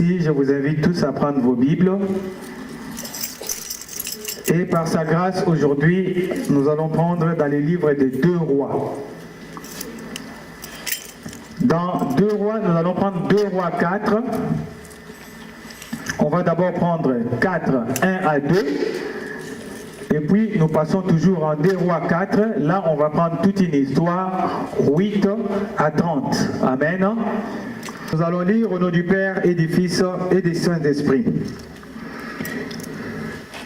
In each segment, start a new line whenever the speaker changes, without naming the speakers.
aussi, je vous invite tous à prendre vos Bibles. Et par sa grâce, aujourd'hui, nous allons prendre dans les livres des 2 rois. Dans 2 rois, nous allons prendre 2 rois 4. On va d'abord prendre 4, 1 à 2. Et puis, nous passons toujours en 2 rois 4. Là, on va prendre toute une histoire, 8 à 30. Amen. Nous allons lire au nom du Père et du Fils et du Saint-Esprit.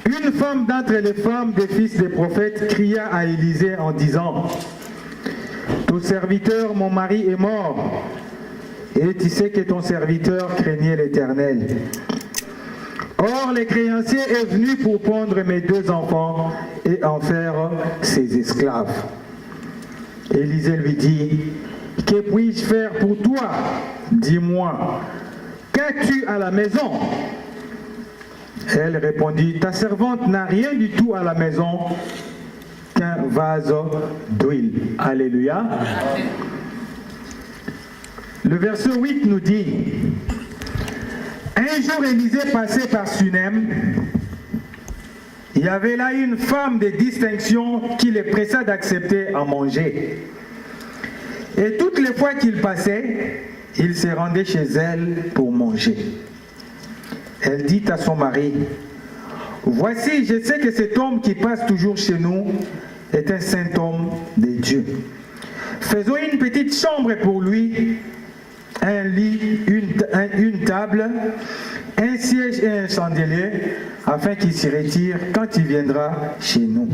Une femme d'entre les femmes des fils des prophètes cria à Élisée en disant: ton serviteur, mon mari, est mort, et tu sais que ton serviteur craignait l'Éternel. Or, le créancier est venu pour prendre mes 2 enfants et en faire ses esclaves. Élisée lui dit: que puis-je faire pour toi? Dis-moi, qu'as-tu à la maison? Elle répondit: ta servante n'a rien du tout à la maison qu'un vase d'huile. Alléluia. Le verset 8 nous dit: un jour Élisée passait par Sunem. Il y avait là une femme de distinction qui les pressa d'accepter à manger. Et toutes les fois qu'il passait, il se rendait chez elle pour manger. Elle dit à son mari: voici, je sais que cet homme qui passe toujours chez nous est un saint homme de Dieu. Faisons une petite chambre pour lui, un lit, une table, un siège et un chandelier, afin qu'il s'y retire quand il viendra chez nous.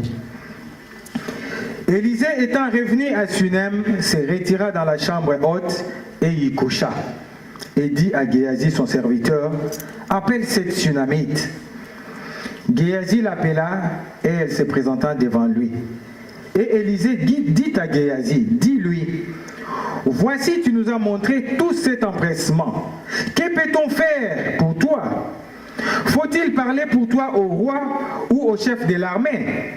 Élisée étant revenu à Sunem, se retira dans la chambre haute et y coucha. Et dit à Géasi son serviteur: appelle cette Sunamite. Géasi l'appela et elle se présenta devant lui. Et Élisée dit à Géasi: dis-lui, voici, tu nous as montré tout cet empressement. Que peut-on faire pour toi? Faut-il parler pour toi au roi ou au chef de l'armée?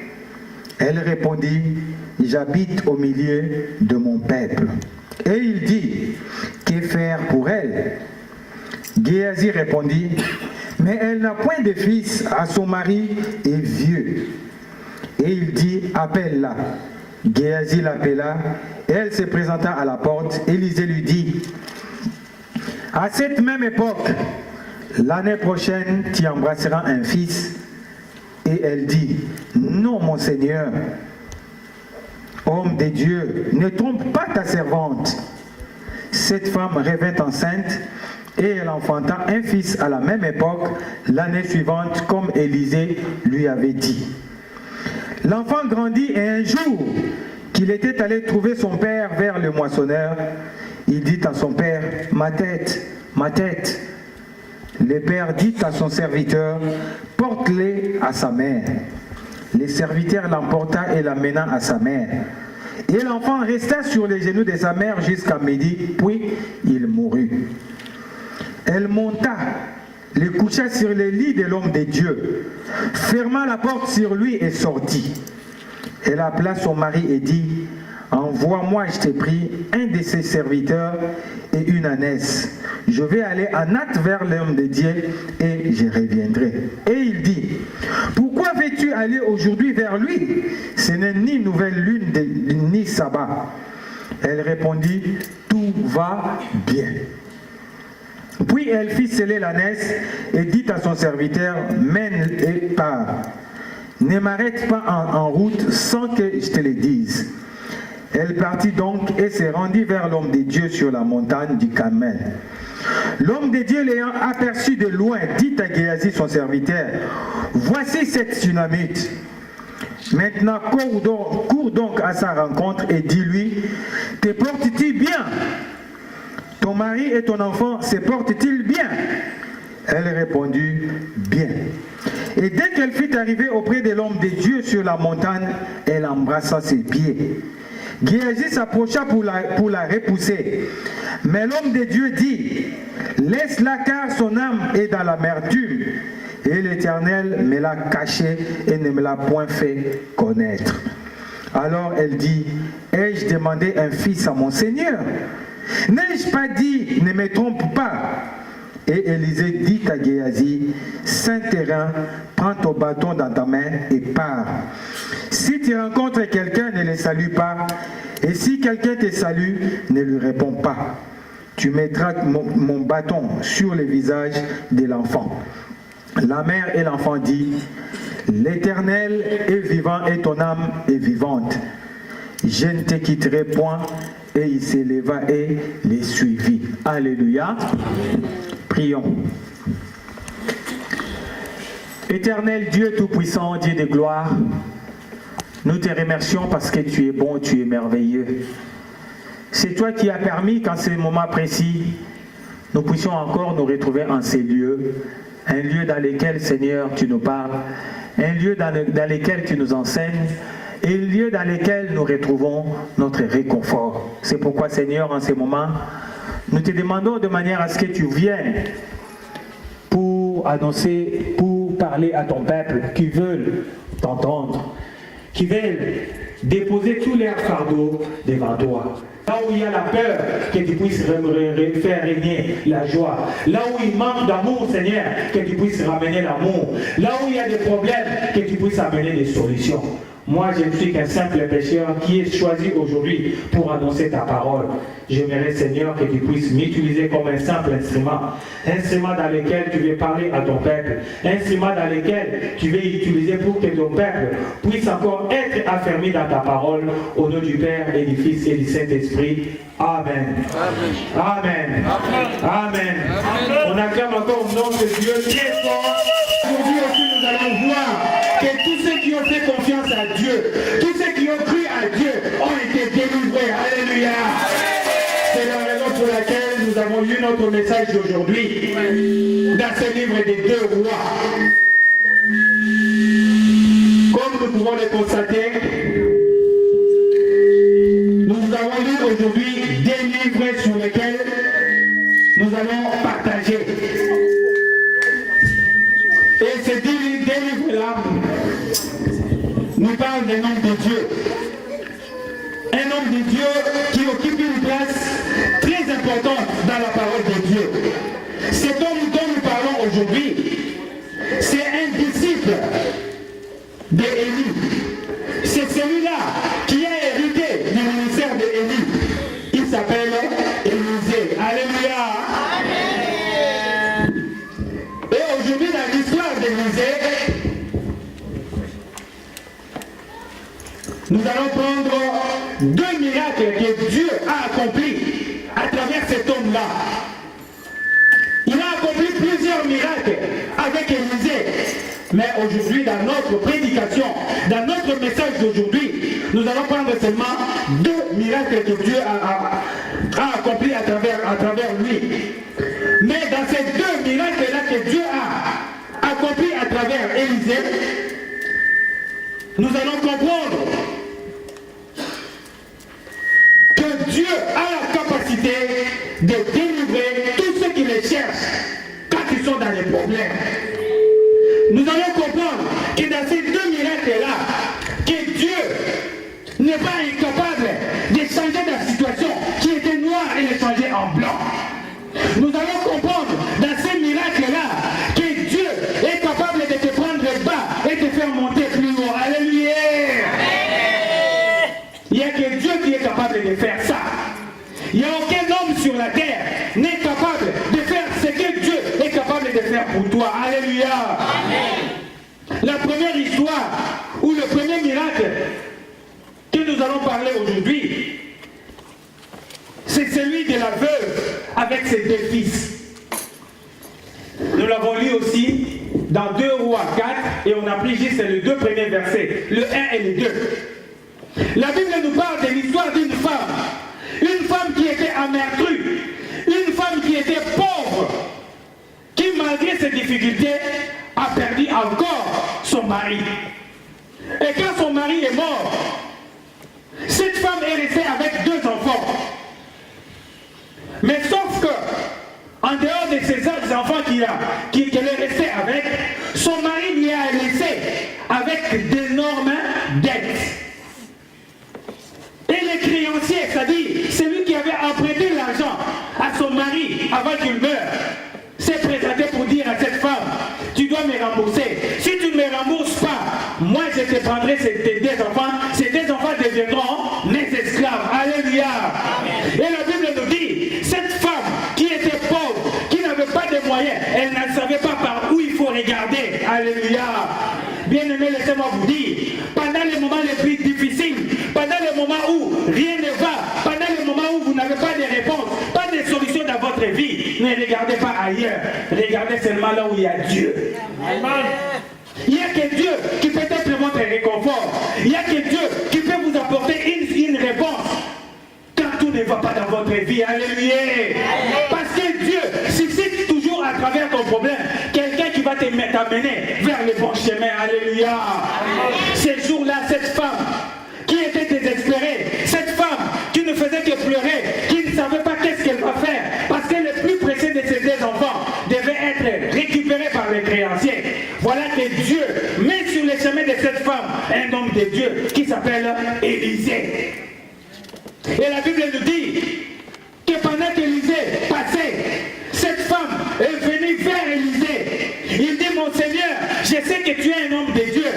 Elle répondit: j'habite au milieu de mon peuple. Et il dit: que faire pour elle? Géasi répondit: mais elle n'a point de fils, à son mari est vieux. Et il dit: appelle-la. Géasi l'appela, et elle se présenta à la porte. Élisée lui dit: à cette même époque, l'année prochaine, tu embrasseras un fils. Et elle dit: non, mon Seigneur, homme de Dieu, ne trompe pas ta servante. Cette femme revint enceinte et elle enfanta un fils à la même époque, l'année suivante, comme Élisée lui avait dit. L'enfant grandit et un jour qu'il était allé trouver son père vers le moissonneur, il dit à son père: ma tête, ma tête. Le père dit à son serviteur: porte-les à sa mère. Le serviteur l'emporta et l'amena à sa mère. Et l'enfant resta sur les genoux de sa mère jusqu'à midi, puis il mourut. Elle monta, le coucha sur le lit de l'homme de Dieu, ferma la porte sur lui et sortit. Elle appela son mari et dit: envoie-moi, je t'ai pris, un de ses serviteurs et une ânesse. Je vais aller en hâte vers l'homme de Dieu et je reviendrai. Et il dit: pourquoi veux-tu aller aujourd'hui vers lui? Ce n'est ni nouvelle lune ni sabbat. Elle répondit: tout va bien. Puis elle fit sceller l'ânesse et dit à son serviteur: mène et pars. Ne m'arrête pas en route sans que je te le dise. Elle partit donc et se rendit vers l'homme de Dieu sur la montagne du Carmel. L'homme de Dieu l'ayant aperçu de loin, dit à Géasi son serviteur: voici cette Sunamite. Maintenant cours donc à sa rencontre et dis-lui: te portes-tu bien? Ton mari et ton enfant se portent-ils bien? Elle répondit: bien. Et dès qu'elle fut arrivée auprès de l'homme de Dieu sur la montagne, elle embrassa ses pieds. Géasi s'approcha pour la repousser. Mais l'homme de Dieu dit: laisse-la, car son âme est dans l'amertume. Et l'Éternel me l'a caché et ne me l'a point fait connaître. Alors elle dit: ai-je demandé un fils à mon Seigneur? N'ai-je pas dit: ne me trompe pas? Et Élisée dit à Géasi, Saint-Terrain, prends ton bâton dans ta main et pars. Si tu rencontres quelqu'un, ne le salue pas. Et si quelqu'un te salue, ne lui réponds pas. Tu mettras mon bâton sur le visage de l'enfant. La mère et l'enfant dit, l'Éternel est vivant et ton âme est vivante. Je ne te quitterai point. Et il s'éleva et les suivit. Alléluia. Prions. Éternel Dieu Tout-Puissant, Dieu de gloire, nous te remercions parce que tu es bon, tu es merveilleux. C'est toi qui as permis qu'en ce moment précis, nous puissions encore nous retrouver en ces lieux, un lieu dans lequel, Seigneur, tu nous parles, un lieu dans lequel tu nous enseignes, et un lieu dans lequel nous retrouvons notre réconfort. C'est pourquoi, Seigneur, en ce moment, nous te demandons de manière à ce que tu viennes pour annoncer, pour parler à ton peuple qui veulent t'entendre, qui veulent déposer tous leurs fardeaux devant toi. Là où il y a la peur, que tu puisses faire régner la joie. Là où il manque d'amour, Seigneur, que tu puisses ramener l'amour. Là où il y a des problèmes, que tu puisses amener des solutions. Moi, je ne suis qu'un simple pécheur qui est choisi aujourd'hui pour annoncer ta parole. J'aimerais, Seigneur, que tu puisses m'utiliser comme un simple instrument. Instrument dans lequel tu veux parler à ton peuple. Instrument dans lequel tu veux utiliser pour que ton peuple puisse encore être affermi dans ta parole. Au nom du Père et du Fils et du Saint-Esprit. Amen. Amen. Amen. Amen. Amen. On acclame encore au nom de Dieu très fort. Aujourd'hui aussi, nous allons voir que tous ceux qui ont fait confiance à Dieu, tous ceux qui ont cru à Dieu ont été délivrés. Alléluia. C'est la raison pour laquelle nous avons lu notre message d'aujourd'hui dans ce livre des 2 rois. Comme nous pouvons le constater, nous avons lu aujourd'hui des livres sur lesquels nous allons partager. Et ces deux livres-là nous parlent d'un homme de Dieu. Un homme de Dieu qui occupe une place très importante dans la parole de Dieu. Cet homme dont nous parlons aujourd'hui, c'est un disciple d'Élie. C'est celui-là qui a hérité du ministère d'Élie. Il s'appelle Élisée. Alléluia. Et aujourd'hui, dans l'histoire d'Élisée, nous allons prendre 2 miracles que Dieu a accomplis à travers cet homme-là. Il a accompli plusieurs miracles avec Élisée. Mais aujourd'hui, dans notre prédication, dans notre message d'aujourd'hui, nous allons prendre seulement 2 miracles que Dieu a accomplis à travers lui. Mais dans ces 2 miracles-là que Dieu a accomplis à travers Élisée, nous allons comprendre que Dieu a la capacité de délivrer tous ceux qui les cherchent quand ils sont dans les problèmes. Nous allons comprendre que dans ces 2 miracles-là, que Dieu n'est pas incapable de changer la situation qui était noire et de changer en blanc. Nous allons comprendre dans ces miracles-là que Dieu est capable de te prendre bas et de te faire monter plus haut. Alléluia. Il n'y a que Dieu qui est capable de faire ça. Il n'y a aucun homme sur la terre n'est capable de faire ce que Dieu est capable de faire pour toi. Alléluia. Amen. La première histoire, ou le premier miracle que nous allons parler aujourd'hui, c'est celui de la veuve avec ses 2 fils. Nous l'avons lu aussi dans 2 Rois 4 et on a pris juste les 2 premiers versets, le 1 et le 2. La Bible nous parle de l'histoire d'une femme qui était amertume, une femme qui était pauvre, qui malgré ses difficultés a perdu encore son mari. Et quand son mari est mort, cette femme est restée avec 2 enfants. Mais sauf que, en dehors de ces enfants qu'elle est restée avec, son mari lui a laissé avec d'énormes dettes. Et les créanciers, c'est-à-dire celui qui avait emprunté l'argent à son mari avant qu'il meure, cette prendrai tes deux enfants deviendront mes esclaves. Alléluia. Et la Bible nous dit, cette femme qui était pauvre, qui n'avait pas de moyens, elle ne savait pas par où il faut regarder. Alléluia. Bien-aimés, laissez-moi vous dire, pendant les moments les plus difficiles, pendant les moments où rien ne va, pendant les moments où vous n'avez pas de réponse, pas de solution dans votre vie, ne regardez pas ailleurs, regardez seulement là où il y a Dieu. Amen. Il n'y a que Dieu qui peut être votre réconfort. Il n'y a que Dieu qui peut vous apporter une réponse quand tout ne va pas dans votre vie. Alléluia. Parce que Dieu suscite toujours à travers ton problème quelqu'un qui va t'amener vers le bon chemin. Alléluia. Ces jours-là, cette femme qui était désespérée, cette femme qui ne faisait que pleurer, qui ne savait pas qu'est-ce qu'elle va faire, parce que le plus précieux de ses deux enfants devait être récupéré par les créanciers. Voilà que Dieu met sur le chemin de cette femme un homme de Dieu qui s'appelle Élisée. Et la Bible nous dit que pendant qu'Élisée passait, cette femme est venue vers Élisée. Il dit, mon Seigneur, je sais que tu es un homme de Dieu,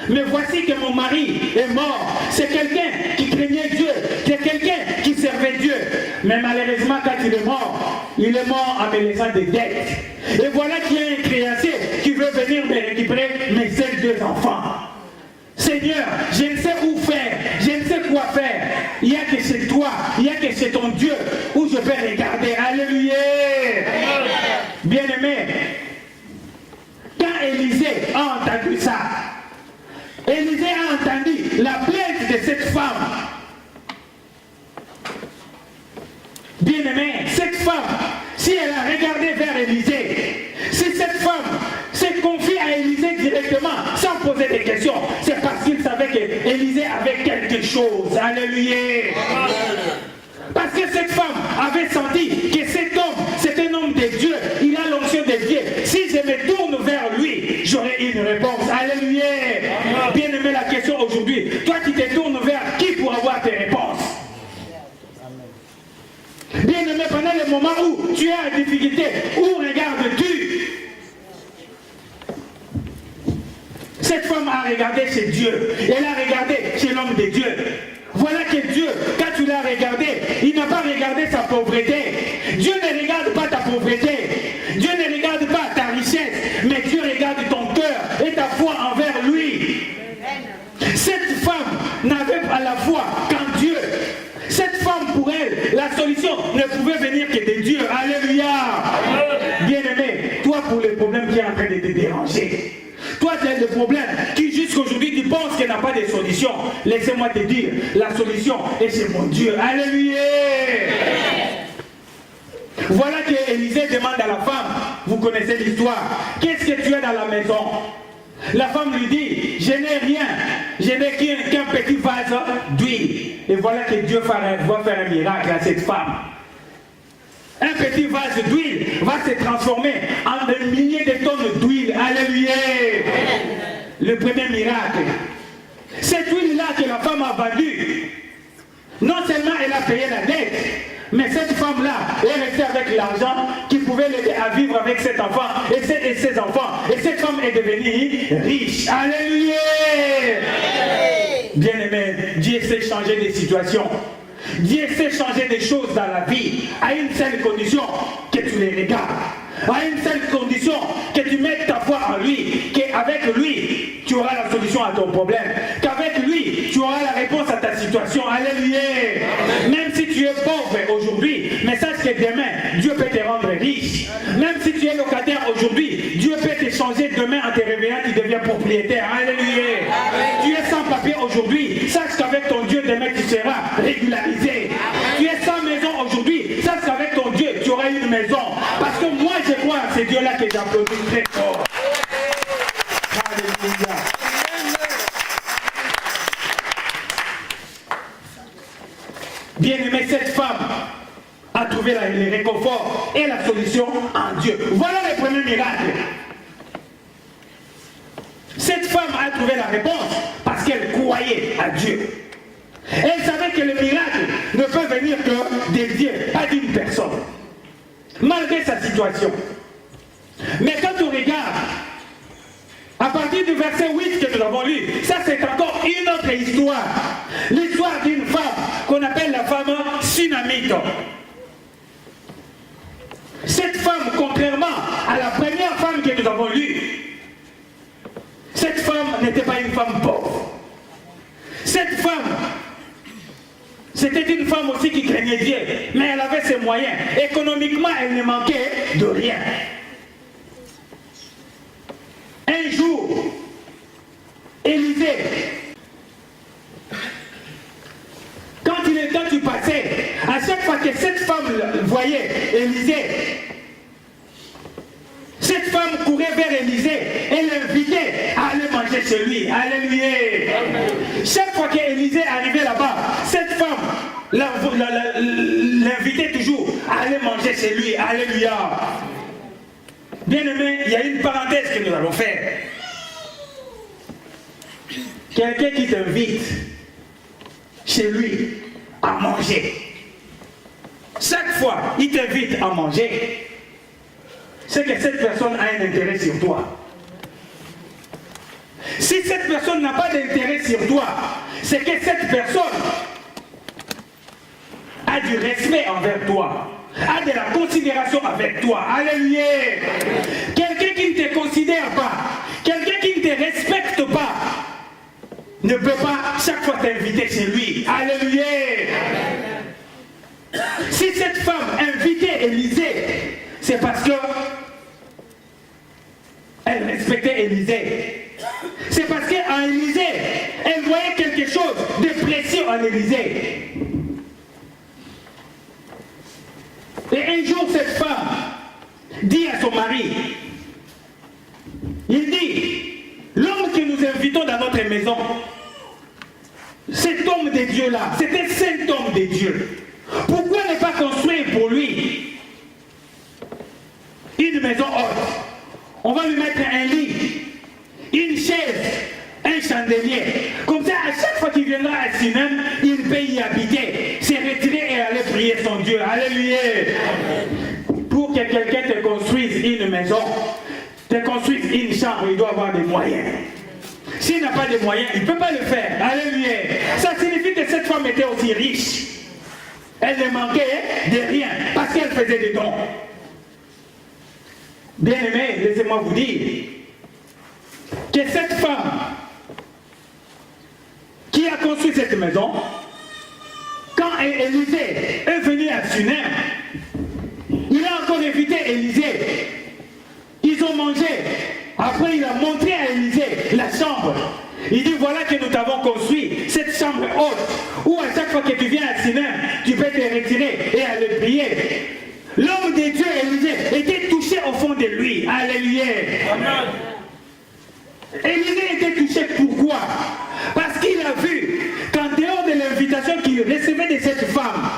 mais voici que mon mari est mort. C'est quelqu'un qui craignait Dieu, c'est quelqu'un qui servait Dieu. Mais malheureusement, quand il est mort en me laissant des dettes. Et voilà qu'il y a un créancier qui veut venir me récupérer mes seuls deux enfants. Seigneur, je ne sais où faire, je ne sais quoi faire. Il n'y a que chez toi, il n'y a que chez ton Dieu où je peux regarder. Alléluia. Bien-aimé, quand Élisée a entendu ça, Élisée a entendu la plainte de cette femme. Bien-aimé, cette femme, si elle a regardé vers Élisée, si cette femme s'est confiée à Élisée directement, sans poser des questions, c'est parce qu'il savait qu'Élisée avait quelque chose. Alléluia. Parce que cette femme avait senti que cet homme, c'est un homme de Dieu, il a l'onction de Dieu. Si je me tourne vers lui, j'aurai une réponse. Alléluia. Bien-aimé, la question aujourd'hui, toi tu te tournes vers qui pour avoir tes réponses? Bien-aimé, pendant le moment où tu es en difficulté, où regardes-tu? Cette femme a regardé chez Dieu, elle a regardé chez l'homme de Dieu. Voilà que Dieu, quand tu l'as regardé, il n'a pas regardé sa pauvreté. Dieu ne regarde pas ta pauvreté. Dieu ne regarde pas ta richesse, mais Dieu regarde ton cœur et ta foi envers lui. Cette femme n'avait pas la foi qu'en Dieu. Cette femme, pour elle, la solution ne pouvait venir que de Dieu. Alléluia. Bien-aimé, toi pour les problèmes qui sont en train de te déranger, toi tu as des problèmes qui jusqu'aujourd'hui tu penses qu'il n'y a pas de solution. Laissez-moi te dire, la solution est chez mon Dieu. Alléluia. Voilà que Élisée demande à la femme, vous connaissez l'histoire, qu'est-ce que tu as dans la maison? La femme lui dit, je n'ai rien, je n'ai qu'un petit vase d'huile. Et voilà que Dieu va faire un miracle à cette femme. Un petit vase d'huile va se transformer en des milliers de tonnes d'huile. Alléluia. Le premier miracle. Cette huile-là que la femme a vendue, non seulement elle a payé la dette, mais cette femme-là est restée avec l'argent qui pouvait l'aider à vivre avec cet enfant et ses enfants. Et cette femme est devenue riche. Alléluia. Bien-aimé, Dieu sait changer des situations. Dieu sait changer des choses dans la vie à une seule condition, que tu les regardes. À une seule condition, que tu mettes ta foi en lui, qu'avec lui, tu auras la solution à ton problème. Qu'avec lui, tu auras la réponse à ta situation. Alléluia. Même si tu es pauvre aujourd'hui, mais sache que demain, Dieu peut te rendre riche. Même si tu es locataire aujourd'hui, Dieu peut te changer demain en te réveillant, tu deviens propriétaire. Alléluia. Tu es sans papier aujourd'hui, sache qu'avec ton Dieu, demain, tu seras régularisé. Tu es sans maison aujourd'hui, sache qu'avec ton Dieu, tu auras une maison. Parce que moi, je crois à ce Dieu-là que j'applaudis très fort. Alléluia. Bien-aimé, cette femme a trouvé le réconfort et la solution en Dieu. Voilà le premier miracle. Cette femme a trouvé la réponse parce qu'elle croyait à Dieu. Elle savait que le miracle ne peut venir que de Dieu, pas d'une personne. Malgré sa situation. Mais quand on regarde à
partir du verset 8 que nous avons lu, ça c'est encore une autre histoire. L'histoire d'une femme qu'on appelle la femme Sunamite. Cette femme, contrairement à la première femme que nous avons lue, cette femme n'était pas une femme pauvre. Cette femme, c'était une femme aussi qui craignait Dieu, mais elle avait ses moyens. Économiquement, elle ne manquait de rien. Un jour, Élisée, quand tu passais, à chaque fois que cette femme voyait Élisée, cette femme courait vers Élisée et l'invitait à aller manger chez lui. Alléluia. Chaque fois qu'Élisée arrivait là-bas, cette femme l'invitait toujours à aller manger chez lui. Alléluia. Bien aimé, il y a une parenthèse que nous allons faire. Quelqu'un qui t'invite chez lui à manger. Chaque fois il t'invite à manger, c'est que cette personne a un intérêt sur toi. Si cette personne n'a pas d'intérêt sur toi, c'est que cette personne a du respect envers toi, a de la considération avec toi. Alléluia. Quelqu'un qui ne te considère pas, quelqu'un qui ne te respecte pas, ne peut pas chaque fois t'inviter chez lui. Alléluia. Si cette femme invitait Élisée, c'est parce que elle respectait Élisée. C'est parce qu'en Élisée, elle voyait quelque chose de précieux en Élisée. Et un jour, cette femme dit à son mari, il dit, l'homme que nous invitons dans notre maison, cet homme de Dieu-là, c'est un saint homme de Dieu. Pourquoi ne pas construire pour lui une maison haute? On va lui mettre un lit, une chaise, un chandelier. Comme ça, à chaque fois qu'il viendra à Sinem, il peut y habiter, se retirer et aller prier son Dieu. Alléluia. Pour que quelqu'un te construise une maison, te construise une chambre, il doit avoir des moyens. S'il n'a pas de moyens, il ne peut pas le faire. Alléluia. Ça signifie que cette femme était aussi riche. Elle ne manquait de rien parce qu'elle faisait des dons. Bien aimé, laissez-moi vous dire que cette femme qui a construit cette maison, quand Élisée est venu à Sunem, il a encore invité Élisée. Ils ont mangé. Après, il a montré à Élisée la chambre. Il dit, voilà que nous t'avons construit cette chambre haute, où à chaque fois que tu viens à Sinem, tu peux te retirer et aller prier. L'homme de Dieu, Élisée, était touché au fond de lui. Alléluia. Amen. Élisée était touché pourquoi? Parce qu'il a vu qu'en dehors de l'invitation qu'il recevait de cette femme,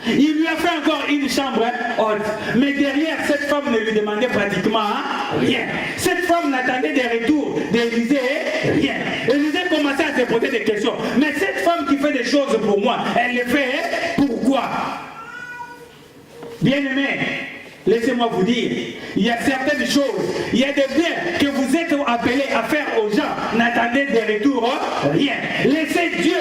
il lui a fait encore une chambre haute. Mais derrière, cette femme ne lui demandait pratiquement rien. Cette femme n'attendait des retours d'Élisée rien. Élisée commençait à se poser des questions. Mais cette femme qui fait des choses pour moi, elle les fait pourquoi? Bien-aimé, laissez-moi vous dire, il y a certaines choses, il y a des biens que vous êtes appelés à faire aux gens. N'attendez des retours rien. Laissez Dieu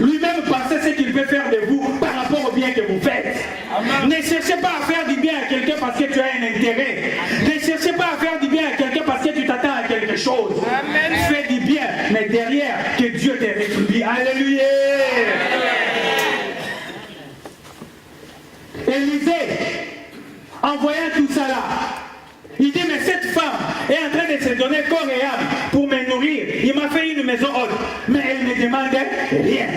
lui-même penser ce qu'il peut faire de vous par rapport au bien que vous faites. Amen. Ne cherchez pas à faire du bien à quelqu'un parce que tu as un intérêt. Ne cherchez pas à faire du bien à quelqu'un parce que tu t'attends à quelque chose. Amen. Fais du bien, mais derrière, que Dieu te rétribue. Alléluia. Élisée, en voyant tout ça là, il dit, mais cette femme est en train de se donner corps et âme pour me nourrir. Il m'a fait une maison haute, mais elle ne demande rien.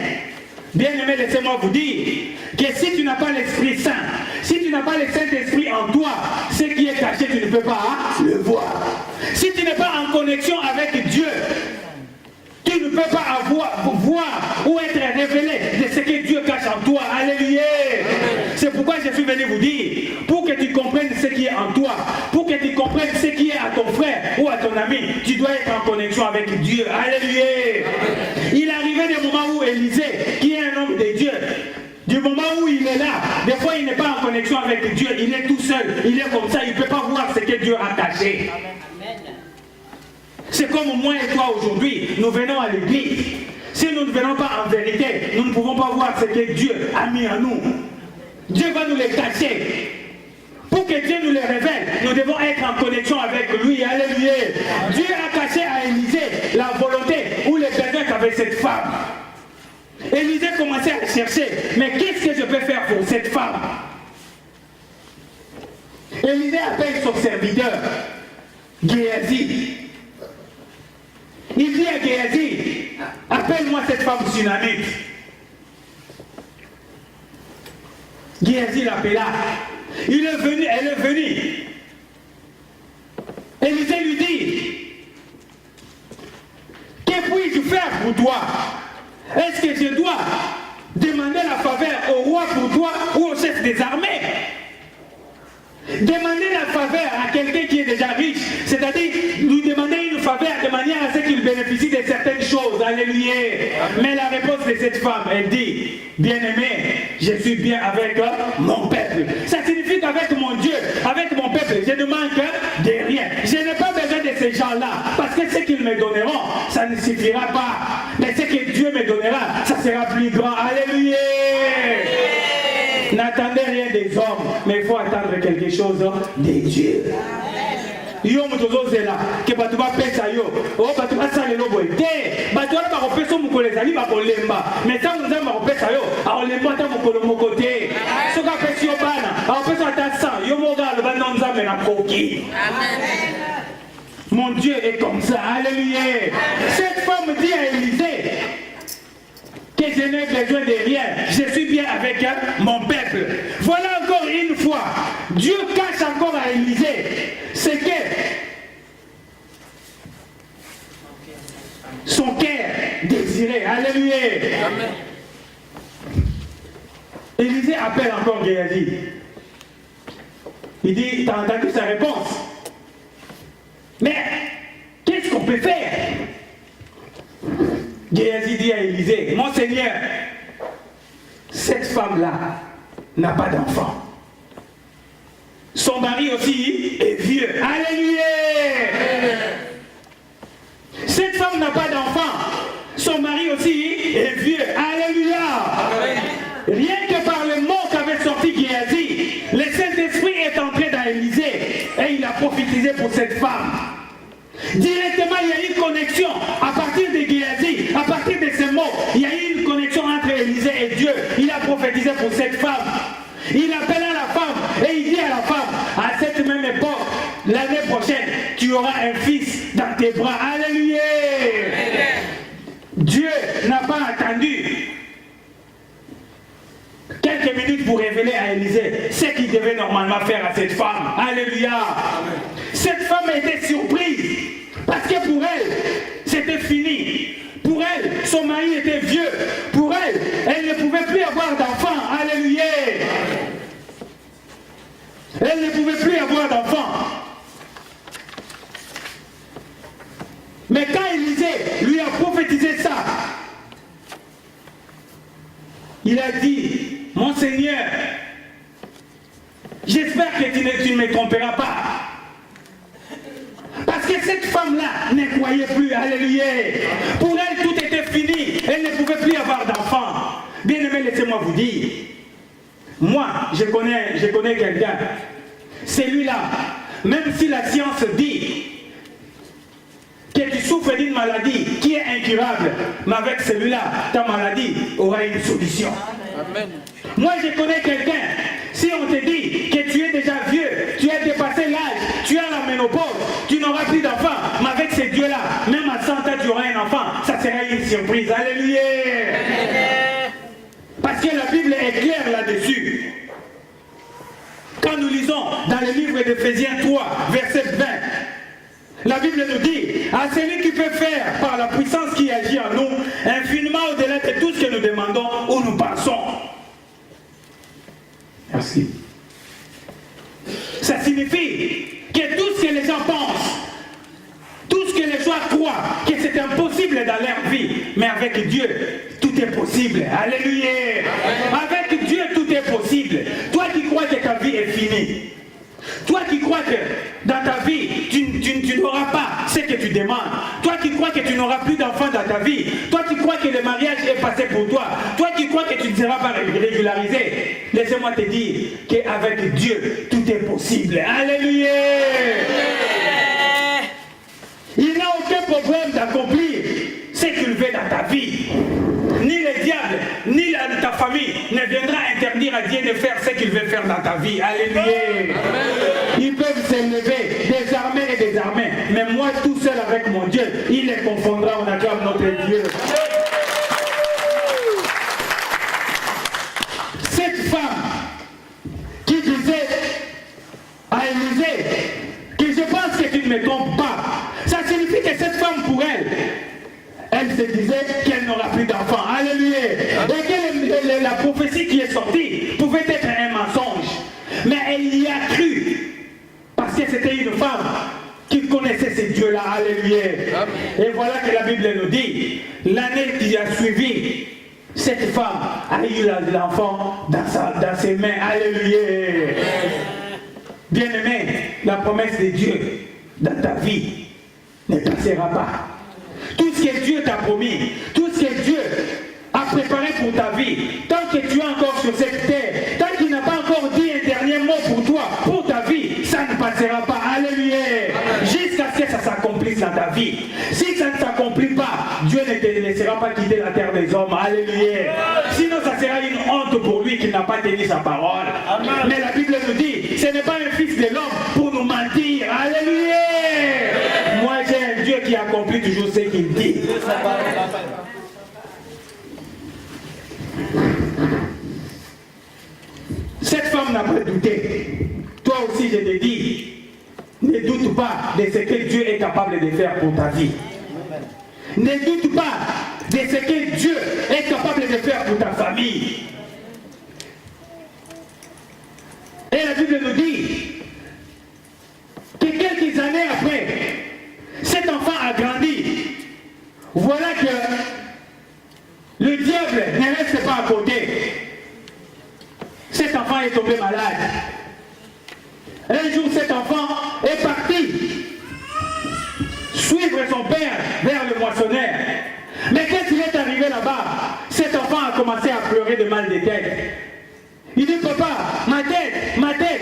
Bien aimé, laissez-moi vous dire que si tu n'as pas l'Esprit Saint, si tu n'as pas le Saint-Esprit en toi, ce qui est caché, tu ne peux pas le voir. Si tu n'es pas en connexion avec Dieu, tu ne peux pas voir ou être révélé de ce que Dieu cache en toi. Alléluia. C'est pourquoi je suis venu vous dire, pour que tu comprennes ce qui est en toi, pour que tu comprennes ce qui est à ton frère ou à ton ami, tu dois être en connexion avec Dieu. Alléluia. Il est arrivé des moments où Élisée, qui est un homme de Dieu, du moment où il est là, des fois il n'est pas en connexion avec Dieu, il est tout seul, il est comme ça, il ne peut pas voir ce que Dieu a caché. C'est C'est comme moi et toi aujourd'hui, nous venons à l'église. Si nous ne venons pas en vérité, nous ne pouvons pas voir ce que Dieu a mis en nous. Dieu va nous les cacher. Pour que Dieu nous les révèle, nous devons être en connexion avec lui. Alléluia. Dieu a caché à Élisée la volonté ou les besoins qu'avait cette femme. Élisée commençait à chercher, mais qu'est-ce que je peux faire pour cette femme? Élisée appelle son serviteur, Géasi. Il dit à Géasi, appelle-moi cette femme tsunamite. Géasi l'appela. Il est venu, elle est venue. Élisée lui dit, que puis-je faire pour toi? Est-ce que je dois demander la faveur au roi pour toi ou au chef des armées? Demander la faveur à quelqu'un qui est déjà riche, c'est-à-dire lui demander une faveur de manière à ce qu'il bénéficie de certaines choses. Alléluia. Mais la réponse de cette femme, elle dit, bien-aimé, je suis bien avec mon peuple. Ça signifie qu'avec mon Dieu, avec mon peuple, je ne manque de rien. Je n'ai pas besoin de ces gens-là, parce que ce qu'ils me donneront, ça ne suffira pas. Mais ce que Dieu me donnera, ça sera plus grand. Alléluia. N'attendez rien des hommes, mais il faut attendre quelque chose de Dieu. Yo mutozo zela ke batu ba pesa yo o batu ba sale lobo te batu ba ko pesa mu ko les ali ba ko lemba mais tant nous avons pesa yo a lemba ta mu ko lo côté so ka pesa yo bana a pesa ta 100 yo mo ga lo ba non za me na koki. Amen. Mon Dieu est comme ça. Alléluia. Cette femme dit à Élisée que je n'ai besoin de rien, je suis bien avec mon peuple. Voilà encore une fois, Dieu cache encore à Élisée ce que son cœur désirait. Alléluia. Amen. Élisée appelle encore Géasi. Il dit, tu as entendu sa réponse? Mais qu'est-ce qu'on peut faire? Géasi dit à Élisée, mon Seigneur, cette femme-là n'a pas d'enfant. Son mari aussi est vieux. Alléluia. Cette femme n'a pas d'enfant. Son mari aussi est vieux. Alléluia. Rien que par le mot qu'avait sorti Géasi, le Saint-Esprit est entré dans Élisée et il a prophétisé pour cette femme. Directement, il y a eu une connexion à partir de Géasi, à partir de ces mots, il y a eu une connexion entre Élisée et Dieu. Il a prophétisé pour cette femme. Il appela la femme et il dit à la femme, à cette même époque, l'année prochaine, tu auras un fils dans tes bras. Alléluia. Dieu n'a pas attendu quelques minutes pour révéler à Élisée ce qu'il devait normalement faire à cette femme. Alléluia. Amen. Cette femme était surprise parce que pour elle, c'était fini. Pour elle, son mari était vieux. Pour elle, elle ne pouvait plus avoir d'enfant. Alléluia. Elle ne pouvait plus avoir d'enfant. Mais quand Élisée lui a prophétisé ça, il a dit, mon Seigneur, j'espère que tu ne me tromperas pas. Parce que cette femme-là ne croyait plus. Alléluia. Pour elle, tout était fini. Elle ne pouvait plus avoir d'enfant. Bien aimé, laissez-moi vous dire. Moi, je connais quelqu'un. Celui-là, même si la science dit que tu souffres d'une maladie qui est incurable, mais avec celui-là, ta maladie aura une solution. Amen. Moi, je connais quelqu'un. Si on te dit que tu es déjà vieux, tu as dépassé l'âge, tu as la ménopause, tu n'auras plus d'enfant, mais avec ce Dieu-là, même à 100 ans, tu auras un enfant, ça sera une surprise. Alléluia. Parce que la Bible est claire là-dessus. Quand nous lisons dans le livre d'Éphésiens 3, verset 20, la Bible nous dit, à celui qui peut faire par la puissance qui agit en nous, infiniment au-delà de tout ce que nous demandons ou nous pensons. Merci. Ça signifie que tout ce que les gens pensent, tout ce que les gens croient, que c'est impossible dans leur vie, mais avec Dieu, tout est possible. Alléluia. Avec Dieu, tout est possible. Toi qui crois que ta vie est finie, toi qui crois que dans ta vie, tu n'auras pas ce que tu demandes. Toi qui crois que tu n'auras plus d'enfants dans ta vie. Toi qui crois que le mariage est passé pour toi. Toi qui crois que tu ne seras pas régularisé. Laissez-moi te dire qu'avec Dieu, tout est possible. Alléluia. Il n'a aucun problème d'accomplir ce qu'il veut dans ta vie. Ni le diable, ni ta famille ne viendra interdire à Dieu de faire ce qu'il veut faire dans ta vie. Alléluia. Ils peuvent s'élever des armées et des armées. Mais moi tout seul avec mon Dieu, il les confondra. On acclame notre Dieu. Cette femme qui disait à Élisée que je pense que tu ne me trompes pas. Ça signifie que cette femme pour elle, elle se disait qu'elle n'aura plus d'enfants. Alléluia. Et que la prophétie qui est sortie pouvait être un mensonge. Mais elle y a cru. Parce que c'était une femme qui connaissait ce Dieu-là. Alléluia. Et voilà que la Bible nous dit, l'année qui a suivi, cette femme a eu l'enfant dans ses mains. Alléluia. Bien-aimé, la promesse de Dieu dans ta vie ne passera pas. Tout ce que Dieu t'a promis, tout ce que Dieu a préparé pour ta vie, tant que tu es encore sur cette terre, tant qu'il n'a pas encore dit un dernier mot pour toi, pour ta vie, ça ne passera pas. Alléluia. Jusqu'à ce que ça s'accomplisse dans ta vie. Si ça ne s'accomplit pas, Dieu ne te laissera pas quitter la terre des hommes. Alléluia. Sinon, ça sera une honte pour lui qui n'a pas tenu sa parole. Mais la Bible nous dit, ce n'est pas un fils de l'homme pour nous mentir. Alléluia. Moi, j'ai un Dieu qui accomplit toujours ce qu'il dit. Cette femme n'a pas douté. Toi aussi, je te dis, ne doute pas de ce que Dieu est capable de faire pour ta vie. Ne doute pas de ce que Dieu est capable de faire pour ta famille. Et la Bible nous dit que quelques années après, cet enfant a grandi. Voilà que le diable ne reste pas à côté. Cet enfant est tombé malade. Un jour, cet enfant est parti suivre son père vers le moissonneur. Mais quand il est arrivé là-bas, cet enfant a commencé à pleurer de mal de tête. Il dit, papa, ma tête, ma tête.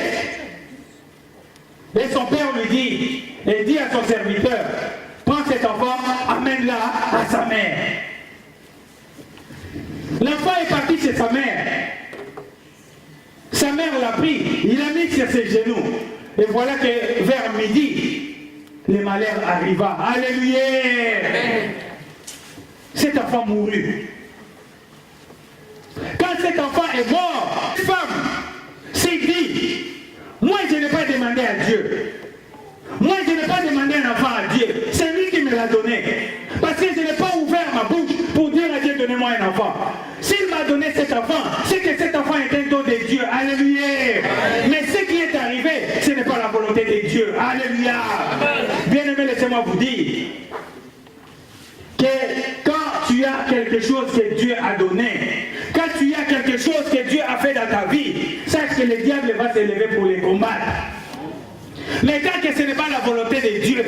Et son père lui dit, et dit à son serviteur, prends cet enfant, amène-la à sa mère. L'enfant est parti chez sa mère. Sa mère l'a pris, il l'a mis sur ses genoux. Et voilà que vers midi, le malheur arriva. Alléluia. Cet enfant mourut. Quand cet enfant est mort, cette femme s'est dit, moi je n'ai pas demandé à Dieu. Moi je n'ai pas demandé un enfant à Dieu. C'est lui qui me l'a donné. Parce que je n'ai pas ouvert ma bouche pour dire à Dieu, donnez-moi un enfant. S'il m'a donné cet enfant, c'est que cet enfant est un don de Dieu. Alléluia. Mais ce qui est arrivé, ce n'est pas la volonté de Dieu. Alléluia. Bien-aimé, laissez-moi vous dire que quand tu as quelque chose que Dieu a donné, quand tu as quelque chose que Dieu a fait dans ta vie, sache que le diable va s'élever pour les combattre. Mais tant que ce n'est pas la volonté de Dieu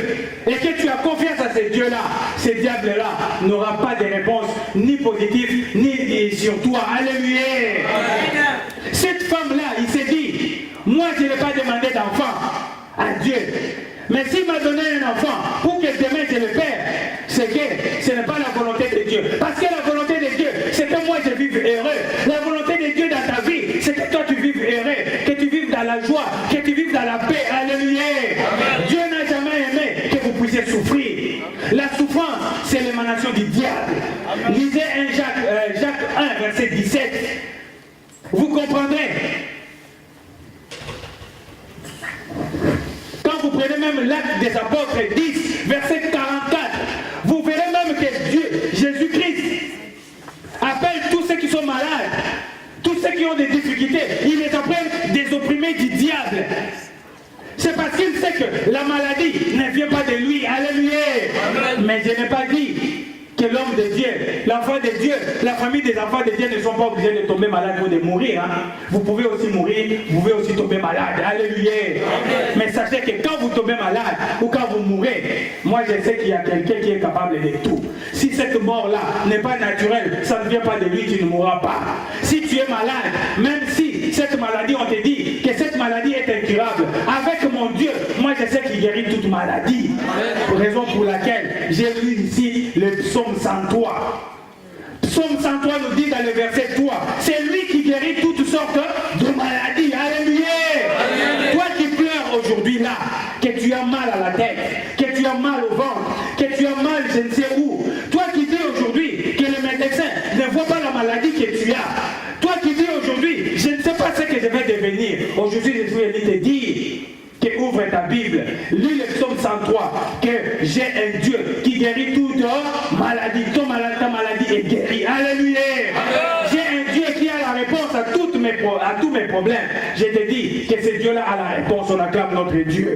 et que tu as confiance à ce Dieu-là, ce diable-là n'aura pas de réponse ni positive ni sur toi. Alléluia. Cette femme-là, il s'est dit, moi je n'ai pas demandé d'enfant à Dieu. Mais s'il m'a donné un enfant pour que demain je le perde, c'est que ce n'est pas la volonté de Dieu. Parce que la volonté de Dieu, c'est que moi je vive heureux. La volonté de Dieu dans ta vie, c'est que toi tu vives heureux, que tu vives dans la joie, que tu vives dans la paix. Alléluia. Dieu n'a jamais aimé que vous puissiez souffrir. La souffrance, c'est l'émanation du diable. Lisez Jacques 1, verset 17. Vous comprendrez. Quand vous prenez même l'Acte des Apôtres 10, verset 44, vous verrez même que Dieu, Jésus-Christ, appelle tous ceux qui sont malades, tous ceux qui ont des difficultés, il les appelle des opprimés du diable. C'est parce qu'il sait que la maladie ne vient pas de lui. Alléluia. Mais je n'ai pas dit que l'homme l'homme de Dieu, l'enfant de Dieu, la famille des enfants de Dieu ne sont pas obligés de tomber malades ou de mourir. Hein. Vous pouvez aussi mourir, vous pouvez aussi tomber malade. Alléluia. Mais sachez que quand vous tombez malade ou quand vous mourrez, moi je sais qu'il y a quelqu'un qui est capable de tout. Si cette mort-là n'est pas naturelle, ça ne vient pas de lui, tu ne mourras pas. Si tu es malade, même si cette maladie, on te dit que cette maladie est incurable, avec mon Dieu, moi je sais qu'il guérit toute maladie. Raison pour laquelle j'ai lu ici le psaume 103. Psaume 103 nous dit dans le verset 3, c'est lui qui guérit toutes sortes de maladies. Alléluia. Toi qui pleures aujourd'hui là, que tu as mal à la tête, que tu as mal au ventre, que tu as mal je ne sais où. Toi qui dis aujourd'hui que le médecin ne voit pas la maladie que tu as. Toi qui dis aujourd'hui, je ne sais pas ce que je vais devenir. Aujourd'hui, je suis venu te dire que ouvre ta Bible, lis le psaume 103, que j'ai un Dieu qui guérit toute maladie. Ta maladie est guérie. Alléluia. J'ai un Dieu qui a la réponse à tous mes problèmes. Je te dis que ce Dieu-là a la réponse. On acclame notre Dieu.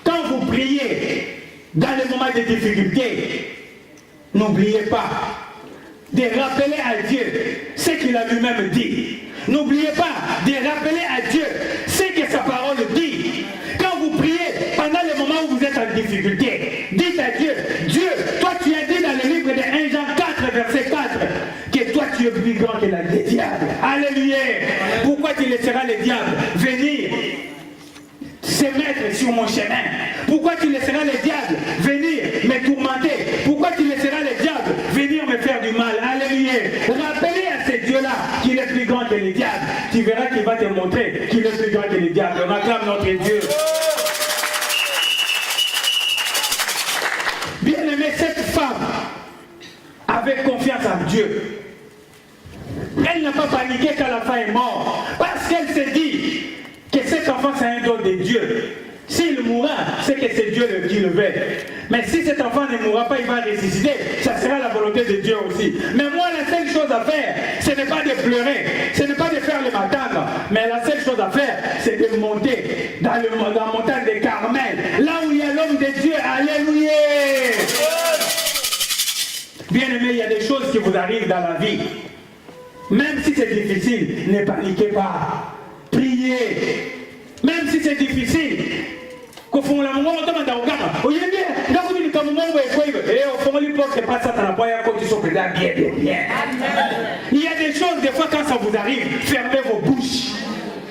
Quand vous priez dans les moments de difficulté, n'oubliez pas de rappeler à Dieu ce qu'il a lui-même dit. N'oubliez pas de rappeler à Dieu ce que sa parole dit. Quand vous priez, pendant les moments où vous êtes en difficulté, dites à Dieu, Dieu, toi tu as dit dans le livre de 1 Jean 4, verset 4, que toi tu es plus grand que le diable. Alléluia. Pourquoi tu laisseras le diable venir se mettre sur mon chemin? Pourquoi tu laisseras le diable venir me tourmenter? Pourquoi tu laisseras le diable venir me faire du mal? Alléluia. Rappelez à ce Dieu-là qu'il est plus grand que le diable. Tu verras qu'il va te montrer qu'il est plus grand que le diable. On acclame notre Dieu. Bien aimé, cette femme avait confiance en Dieu. Elle n'a pas paniqué quand l'enfant est mort. Parce qu'elle s'est dit que cet enfant c'est un don de Dieu. S'il mourra, c'est que c'est Dieu qui le veut. Mais si cet enfant ne mourra pas, il va ressusciter. Ça sera la volonté de Dieu aussi. Mais moi, la seule chose à faire, ce n'est pas de pleurer, ce n'est pas de faire le matin. Mais la seule chose à faire, c'est de monter dans la montagne de Carmel, là où il y a l'homme de Dieu. Alléluia. Bien aimé, il y a des choses qui vous arrivent dans la vie. Même si c'est difficile, ne paniquez pas. Priez. Même si c'est difficile, il y a des choses, des fois, quand ça vous arrive, fermez vos bouches.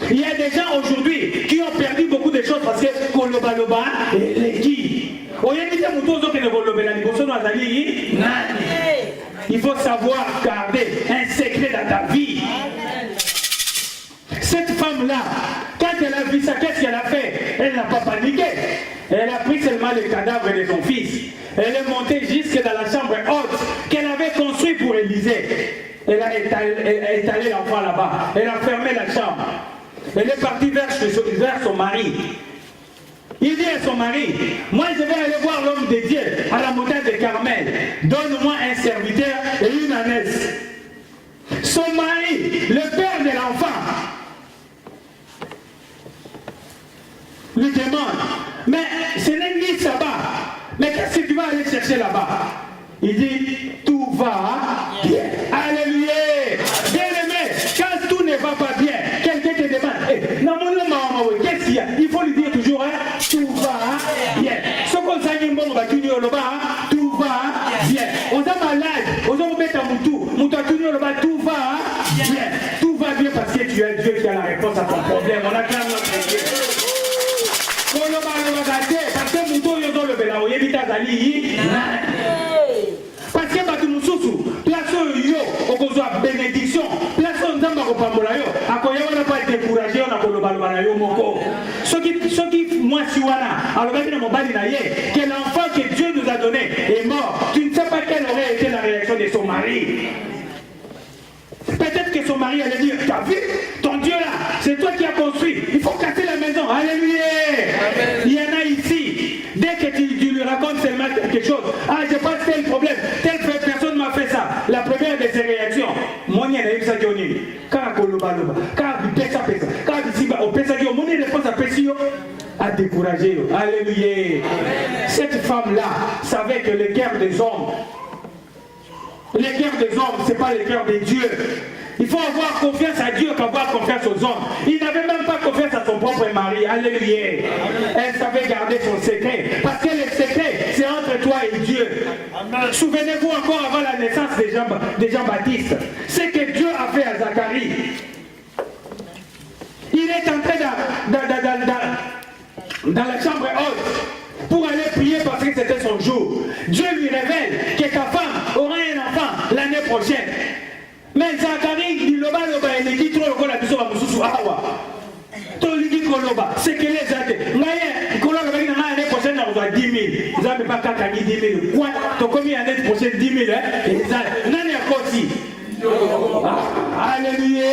Il y a des gens aujourd'hui qui ont perdu beaucoup de choses parce que il faut savoir garder un secret dans ta vie. Cette femme-là, quand elle a vu ça, qu'est-ce qu'elle a fait? Elle n'a pas paniqué. Elle a pris seulement le cadavre de son fils. Elle est montée jusque dans la chambre haute qu'elle avait construite pour Élisée. Elle a étalé l'enfant là-bas. Elle a fermé la chambre. Elle est partie vers son mari. Il dit à son mari, moi je vais aller voir l'homme de Dieu à la montagne de Carmel. Donne-moi un serviteur et une ânesse. Son mari, le père de l'enfant, lui demande, mais ce n'est ni sabbat, mais qu'est-ce que tu vas aller chercher là-bas? Il dit, tout va bien. Alléluia. Bien aimé, quand tout ne va pas bien, quelqu'un te demande, qu'est-ce qu'il y a? Il faut lui dire toujours, hein, tout va bien. Ce qu'on s'est dit, tout va bien. On est malade, on est mettre à Moutou, tout va bien. Tout va bien parce que tu as Dieu qui a la réponse à ton problème. On acclame notre Dieu. Parce que Moutou, il y a le béla, il y a des parce que Batu Moussousou, place yo, on a bénédiction, place on a Pambola yo, à quoi on n'a pas découragé, on a Kolobaloba yo moko. Ce qui, moi, si wana, alors que l'enfant que Dieu nous a donné est mort, tu ne sais pas quelle aurait été la réaction de son mari. Peut-être que son mari allait dire, t'as vu, ton Dieu là, c'est toi qui as construit, il faut casser la maison, alléluia. Amen. Il y en a ici, dès que tu lui racontes seulement quelque chose, ah j'ai pas tel problème, telle personne m'a fait ça, la première de ses réactions, mon n'y a eu ça Johnny, quand on pesa, quand on pesa, quand on pesa, on pesa, on réponse à a découragé. Alléluia. Cette femme-là savait que le cœur des hommes, ce n'est pas le cœur de Dieu. Il faut avoir confiance à Dieu qu'avoir confiance aux hommes. Il n'avait même pas confiance à son propre mari. Alléluia. Elle savait garder son secret. Parce que le secret, c'est entre toi et Dieu. Souvenez-vous encore avant la naissance de Jean-Baptiste. Ce que Dieu a fait à Zacharie. Il est entré dans la chambre haute pour aller prier parce que c'était son jour. Dieu lui révèle que ta femme aura un enfant l'année prochaine. Mais Zacharie, il loba il dit trop le la biso va mususu awa. To ligi koloba, c'est que les ate. Ngaye, koloba l'année prochaine on doit 10 000. Ils n'ont pas qu'à 10 000. Quoi? Tu combien l'année prochaine 10 000 hein? Nani a aussi. Alléluia.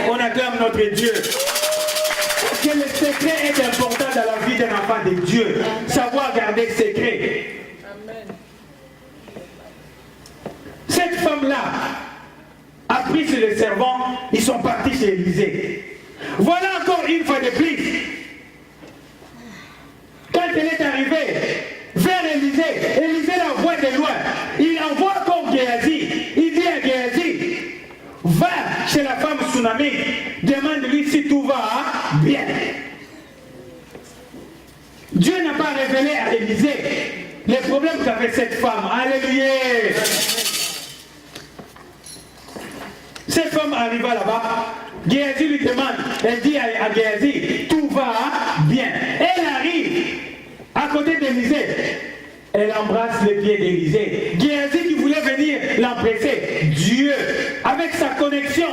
On acclame notre Dieu. Parce que le secret est important dans la vie d'un enfant de Dieu. Savoir garder le secret. Amen. Cette femme-là a pris sur les servants, ils sont partis chez Élisée. Voilà encore une fois de plus. Quand elle est arrivée vers Élisée, Élisée la voit de loin. Il envoie comme Géasi. Il dit à Géasi, va chez la femme tsunami, demande-lui si tout va bien. Dieu n'a pas révélé à Élisée les problèmes qu'avait cette femme. Alléluia. Cette femme arriva là-bas, Géasi lui demande, elle dit à Géasi, tout va bien. Elle arrive à côté d'Élisée, elle embrasse les pieds d'Élisée. Géasi qui voulait venir l'empresser, Dieu, avec sa connexion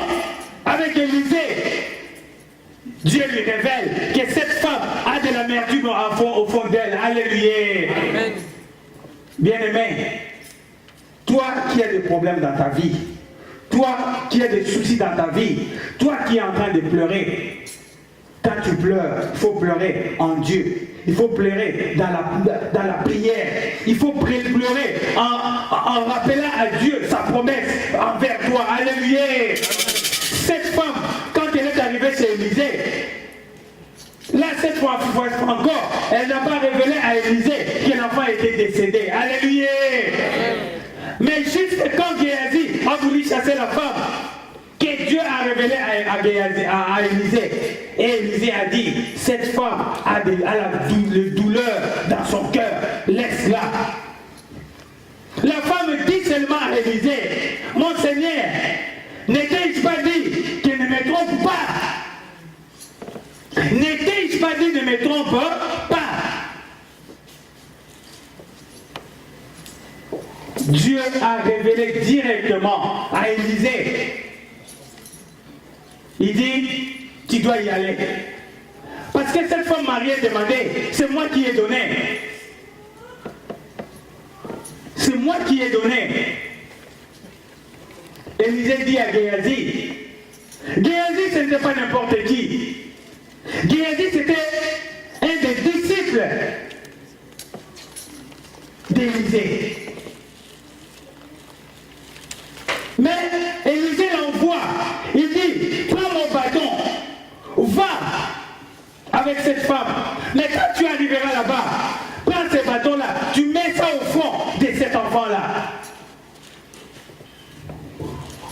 avec Élisée, Dieu lui révèle que cette femme a de l'amertume au fond d'elle. Alléluia. Amen. Bien-aimé, toi qui as des problèmes dans ta vie, toi qui as des soucis dans ta vie, toi qui es en train de pleurer, quand tu pleures, il faut pleurer en Dieu. Il faut pleurer dans la prière. Il faut pleurer en rappelant à Dieu sa promesse envers toi. Alléluia. Cette femme, quand elle est arrivée chez Élisée, là, cette fois encore, elle n'a pas révélé à Élisée que l'enfant était décédé. Alléluia. Mais juste quand Géasi a voulu chasser la femme, que Dieu a révélé à Élisée, et Élisée a dit, cette femme a la douleur dans son cœur, laisse-la. La femme dit seulement à Élisée, mon Seigneur, n'étais-je pas dit que ne me trompe pas? N'étais-je pas dit ne me trompe pas? Dieu a révélé directement à Élisée. Il dit, tu dois y aller. Parce que cette femme mariée demandait, c'est moi qui ai donné. C'est moi qui ai donné. Élisée dit à Géasi, Géasi ce n'était pas n'importe qui. Géasi c'était un des disciples d'Élisée. Mais Élisée l'envoie. Il dit, prends mon bâton, va avec cette femme. Mais quand tu arriveras là-bas, prends ce bâton-là, tu mets ça au fond de cet enfant-là.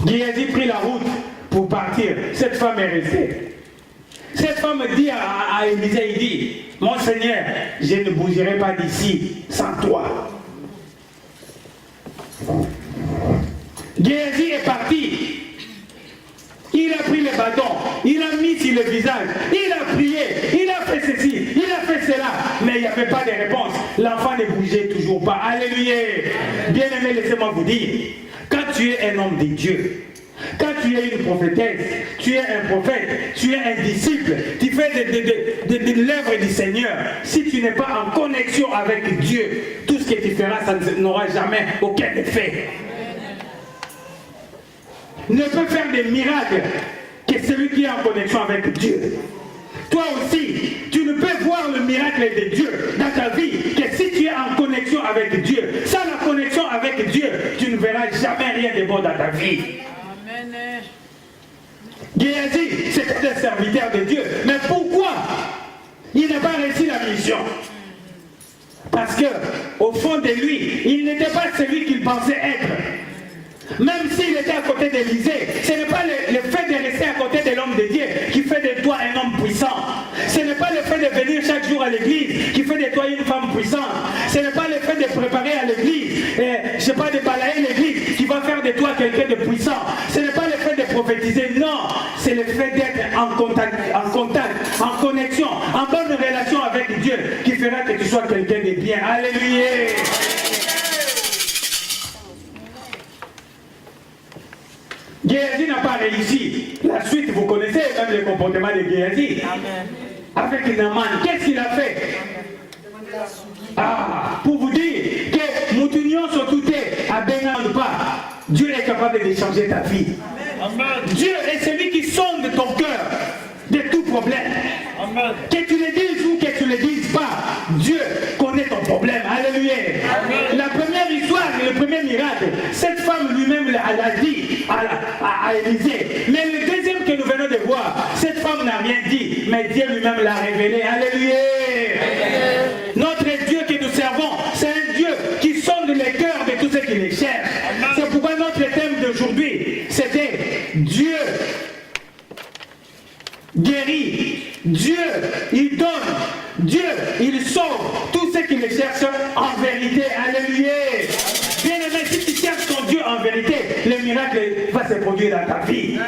Géasi prit la route pour partir. Cette femme est restée. Cette femme dit à Élisée, il dit, mon Seigneur, je ne bougerai pas d'ici sans toi. Géasi est parti. Il a pris le bâton, il a mis sur le visage, il a prié, il a fait ceci, il a fait cela, mais il n'y avait pas de réponse. L'enfant ne bougeait toujours pas. Alléluia. Bien-aimé, laissez-moi vous dire, quand tu es un homme de Dieu, quand tu es une prophétesse, tu es un prophète, tu es un disciple, tu fais de l'œuvre du Seigneur, si tu n'es pas en connexion avec Dieu, tout ce que tu feras, ça n'aura jamais aucun effet. Ne peut faire des miracles que celui qui est en connexion avec Dieu. Toi aussi, tu ne peux voir le miracle de Dieu dans ta vie que si tu es en connexion avec Dieu. Sans la connexion avec Dieu, tu ne verras jamais rien de bon dans ta vie. Amen. Géasi, c'était un serviteur de Dieu. Mais pourquoi mission. Parce que, au fond de lui, il n'était pas celui qu'il pensait être. Même s'il était à côté d'Élisée, ce n'est pas le fait de rester à côté de l'homme de Dieu qui fait de toi un homme puissant. Ce n'est pas le fait de venir chaque jour à l'église qui fait de toi une femme puissante. Ce n'est pas le fait de préparer à l'église, je ne sais pas, de balayer l'église qui va faire de toi quelqu'un de puissant. Ce n'est pas le fait de prophétiser, non. C'est le fait d'être en contact, en connexion, en bonne relation avec Dieu qui fera que tu sois quelqu'un de bien. Alléluia. Géasi n'a pas réussi. La suite, vous connaissez même le comportement de Géasi. Avec Naaman, qu'est-ce qu'il a fait? Pour vous dire que Moutounion Sotouté à Benan pas, Dieu est capable de changer ta vie. Dieu est celui qui sonde ton cœur de tout problème. Que tu le dises ou que tu ne le dises pas, Dieu connaît ton problème. Alléluia. La première histoire, le premier miracle, cette femme lui-même l'a dit à Élisée. Mais le deuxième que nous venons de voir, cette femme n'a rien dit, mais Dieu lui-même l'a révélé. Alléluia. Notre Dieu que nous servons, c'est un Dieu qui sonde les cœurs de tous ceux qui les cherchent. C'est pourquoi notre thème d'aujourd'hui, c'était Dieu guérit, Dieu il donne, Dieu il sauve tous ceux qui le cherchent en vérité. Alléluia. Bien aimé, si tu cherches ton Dieu en vérité, le miracle va se produire dans ta vie.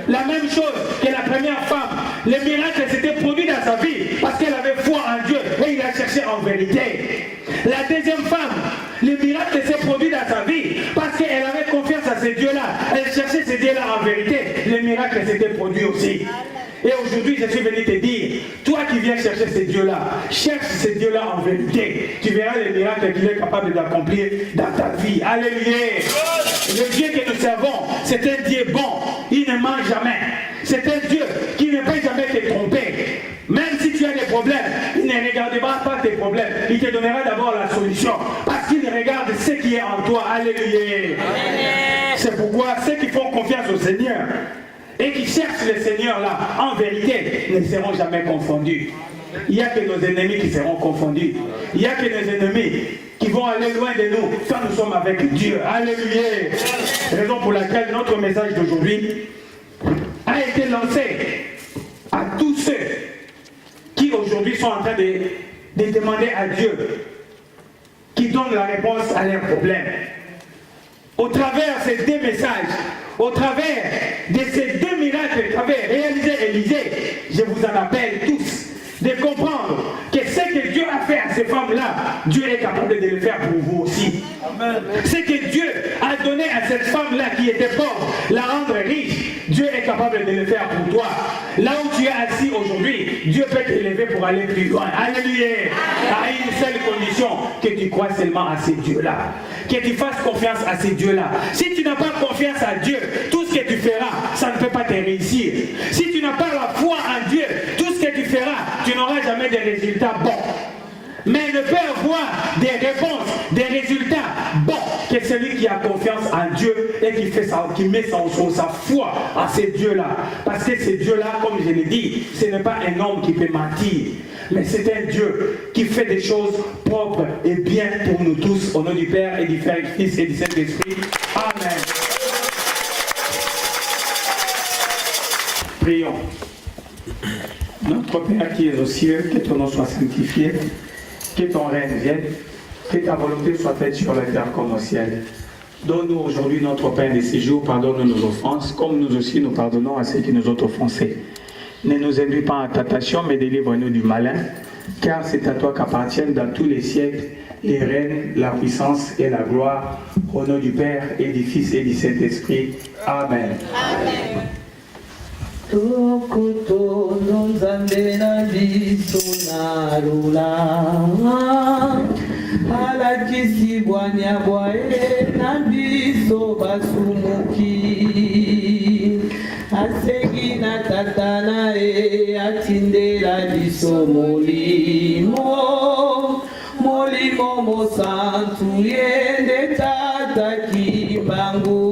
La même chose que la première femme, le miracle s'était produit dans sa vie parce qu'elle avait foi en Dieu et il a cherché en vérité. La deuxième femme, le miracle s'est produit dans sa vie parce qu'elle avait confiance à ces dieux-là. Elle cherchait ces dieux-là en vérité. Le miracle s'était produit aussi. Et aujourd'hui, je suis venu te dire, toi qui viens chercher ces dieux-là, cherche ces dieux-là en vérité. Tu verras les miracles qu'il est capable d'accomplir dans ta vie. Alléluia. Le Dieu que nous servons, c'est un Dieu bon. Il ne ment jamais. C'est un Dieu qui ne peut jamais te tromper. Même si tu as des problèmes, il ne regardera pas tes problèmes. Il te donnera d'abord la solution. Parce qu'il regarde ce qui est en toi. Alléluia. C'est pourquoi ceux qui font confiance au Seigneur et qui cherchent le Seigneur là, en vérité, ne seront jamais confondus. Il n'y a que nos ennemis qui seront confondus. Il n'y a que nos ennemis qui vont aller loin de nous quand nous sommes avec Dieu. Alléluia. Raison pour laquelle notre message d'aujourd'hui a été lancé à tous ceux qui aujourd'hui sont en train de demander à Dieu qui donne la réponse à leurs problèmes. Au travers de ces deux messages, au travers de ces deux miracles qu'avait réalisé Élisée, je vous en appelle tous de comprendre que ce que Dieu a fait à ces femmes-là, Dieu est capable de le faire pour vous aussi. Ce que Dieu a donné à cette femme-là qui était pauvre, la rendre riche, Dieu est capable de le faire pour toi. Là où tu es assis aujourd'hui, Dieu peut t'élever pour aller plus loin. Alléluia. À une seule condition, que tu crois seulement à ces dieux-là. Que tu fasses confiance à ces dieux-là. Si tu n'as pas confiance à Dieu, tout ce que tu feras, ça ne peut pas te réussir. Si tu n'as pas la foi en Dieu, tout ce que tu feras, tu n'auras jamais de résultats bons. Mais ne peut avoir des réponses, des résultats bons que celui qui a confiance en Dieu et qui fait ça, qui met sa foi à ces dieux-là. Parce que ces dieux-là, comme je l'ai dit, ce n'est pas un homme qui peut mentir. Mais c'est un Dieu qui fait des choses propres et bien pour nous tous, au nom du Père et du Fils et du Saint-Esprit. Amen. Prions. Notre Père qui es aux cieux, que ton nom soit sanctifié, que ton règne vienne, que ta volonté soit faite sur la terre comme au ciel. Donne-nous aujourd'hui notre pain de ces jours, pardonne nos offenses, comme nous aussi nous pardonnons à ceux qui nous ont offensés. Ne nous induis pas en tentation, mais délivre-nous du malin, car c'est à toi qu'appartiennent dans tous les siècles les règnes, la puissance et la gloire, au nom du Père et du Fils et du Saint-Esprit. Amen. Amen.
Tokoto nonzambe na biso na lula alakisi bwanyabwa na biso basumuki asengi na tata na atindela biso molimo mosantu yende tata kimbangu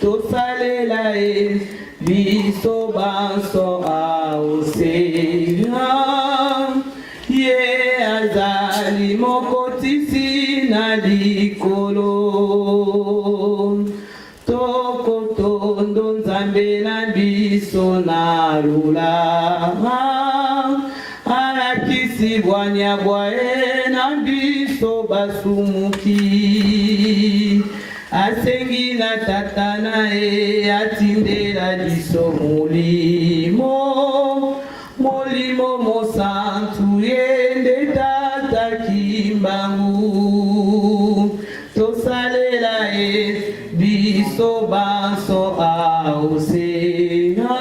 tosalela biso banso aosea na likolo tokotondo nzambe na biso na lulama ayakisi bwanyabwae na biso basumuki asengi na tata na ye atindela biso molimo mosantu yende tata kimbangu tosalela ye biso banso aosea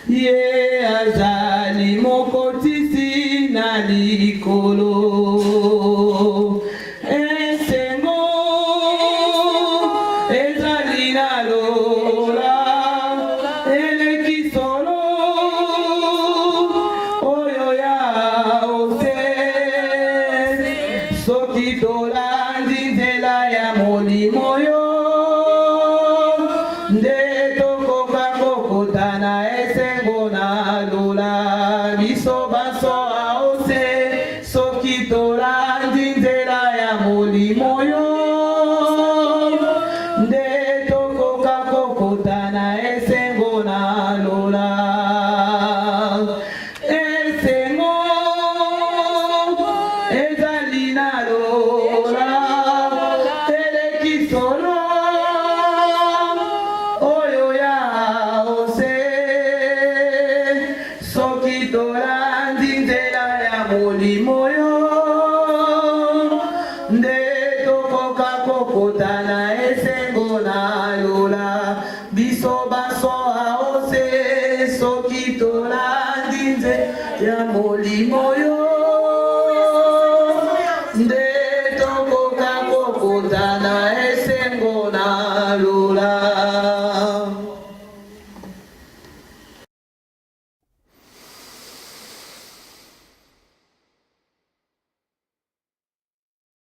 ye azali mokotisi na likolo esengo ezali na lola eleki solo oyo ya ose soki tolandi nzela ya molimo yo nde tokoka kokota na esengo na lola biso baso aose soki tolandi nzela ya molimo yo nde tokoka kokota na esengo na lola esengo ezali na lola eleki solo oyo ya ose soki tolandi nzela ya molimo yo nde tokoka kokota na esengo na lola biso baso aose soki tolandi nzela ya molimo yo